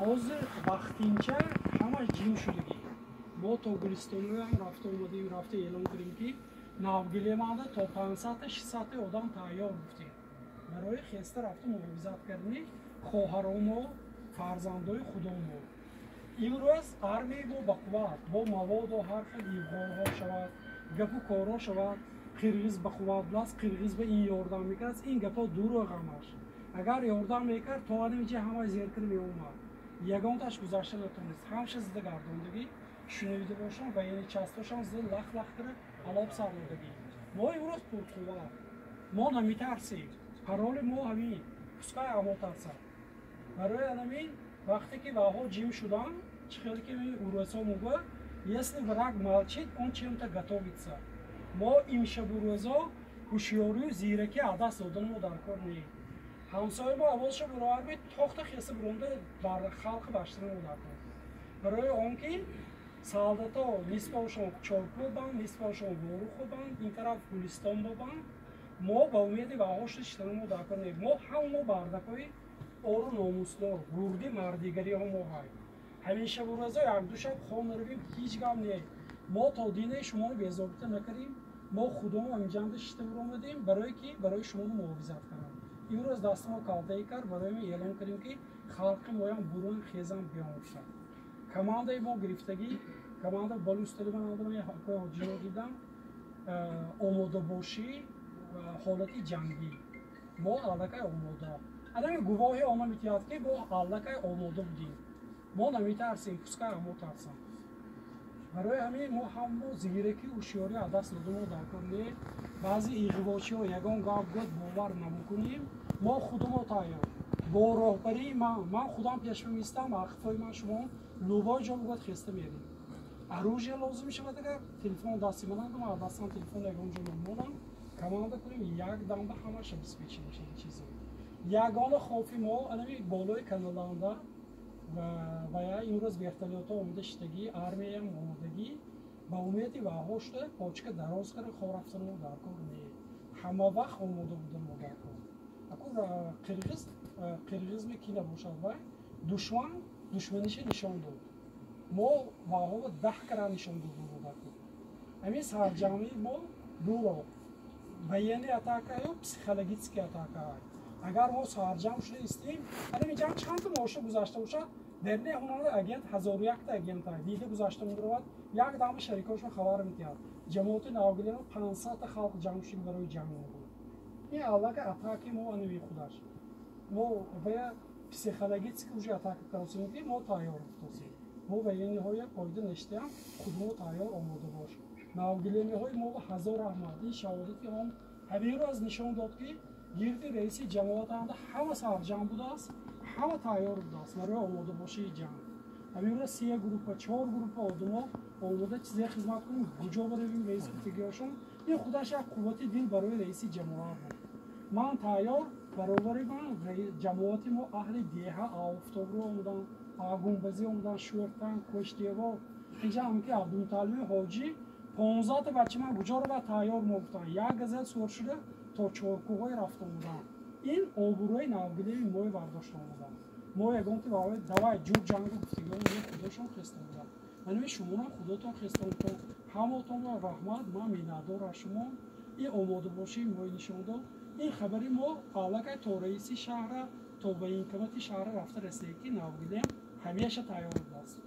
ҳозир вақтинча ҳамаш ҷим шудагӣ. Мо то Гулистонаам рафта омадем, рафта эълон кардем ки навгилеманда то 500-600 одам тайёр гуфтем. барои хеста рафта муҳофизат кардани хоҳарону фарзандои худомо. имрӯз армияи мо ба қувват, бо маводу ҳар хел ивғоҳо шавад, гапу коро шавад. қирғиз ба қувват бласт, қирғиз ба ин ёрдам мекард, ин гапо дуро ғамаш. агар ёрдам мекард то аниҷа ҳамаи зеркир меомад. ягонташ гузашта натонист. ҳамаша зида гардондагӣ шунавида бошам ва яъне частошам зида лах кара алоб сар додагӣ. мо имрӯз пурқувват. мо намитарсем. пароли мо ҳамин пускай амо тарсад. барои ҳамин вақте ки ваҳо ҷим шуданд, чӣ хеле ки урӯсо мугӯ, если враг молчит, он чем-то готовится. мо имшабу рӯзо ҳушёрию зираки адаст додани мо дар кор нест. ҳамсояи мо авозша баровар бед, тохта хеса буронда бар халқи баштани мо дар кор. барои он ки солдато нисбашон чоркӯ банд, нисбашон ворухо банд, ин тараф гулистон бобанд. мо ба умеди ваҳо шуда читани мо дар кор нест. мо ҳам мо бардакои ору номуснор, гурди мардигариҳо мо ҳай. ҳамеша бурӯзо якду шаб хона равем, ҳеҷ гап нест. мо то динаи шуморо безобита накардем. мо худомо инҷанда шита буромадем барое ки барои шуморо муҳофизат кардем. имрӯз дастамо калдаи кард, барои мо эълон кардем ки халқи моям бурун хезам биёмушад. командаи мо гирифтагӣ, команда балусталибанадамаи ҳақои ҳоҷиро дидам, омодабошӣ ҳолати ҷангӣ. мо аллакай омода. адами гувоҳи он метиҳад ки мо аллакай омода будем. мо наметарсем, пускай амо тарсам. барои ҳамин мо ҳамо зигираки ҳушёрӣ аз даст додамо дар кор нест. баъзе иғвочиҳо ягон гап гӯд бовар намекунем. мо худамо тайёр. бо роҳбарии ман худам пешва меистам, ахифои ман шумо лӯбои ҷо бигӯд хеста мерем. оружие лозим мешавад, агар телефон дасти манам, аз дастам телефон ягон ҷо намонам, команда кунем, як дамба ҳамаш обеспечен мешавад чизо. ягона хофи мо анами болои каналанда ва я имрӯз вертолётҳо омода шудагӣ, армияам омодагӣ, ба умеди ваҳо шуда почка дароз кара хоб рафтани мо дар кор нест. ҳама вақт омода будани мо дар кор. аку қирғизме ки набошад вай душман душманиша нишон дод. мо ваҳо 10 кара нишон додем мо дар кор. ҳамин сарҷамии мо дуро военный атака ё психологический атака. агар мо сарҷам шуда истем, ҳамин ҷанг чанд моша гузашта бошад, дерне ҳонанда агент 1001 агент дида гузашта мебаровад, як дама шарикошро хабар метиҳад. ҷамоати навгилено 500 халқ ҷамъ шудем барои ҷанг мебуд. ин аллака атаки мо анви худаш. мо бая психологически уже атака кардем ки мо тайёр бутосем. мо ба ин ниҳоя қоида нештаам, худмо тайёр омода бош. навгилениҳои мо ҳазор раҳмат. ин шаҳодати он ҳаминро аз нишон дод ки гирди раиси ҷамоатанда ҳама сарҷам будааст, ҳама тайёр будааст барои омодабошии ҷанг. ҳаминро 3 группа 4 группа одамо омода чизе хизмат кунем, куҷо баравем, раис гуфтагиҳошон. ин худаш як қуввати дил барои раиси ҷамоат буд. ман тайёр, баробари ман ҷамоати мо аҳли деҳа офтобро омадан, агунбазӣ омадан, шӯртан, коштево. инҷа ҳам ки абдулмуталиби ҳоҷӣ 15 та бача ман куҷоро ба тайёр мо гуфтанд. як газел сур шуда то чоркӯҳои рафта омаданд. ин обурӯи навгилаи мои бардошта омаданд. мо ягон ки барои давай ҷур ҷангу гуфтагиҳо худошон хеста буданд. манами шумонам худотон хестам, то ҳамотонро раҳмат, ман миннатдор аз шумо. ин омодабошии мои нишон дод. ин хабари мо аллакай то раиси шаҳра, то военкомати шаҳра рафта расида ки навгилаям ҳамеша тайёр будааст.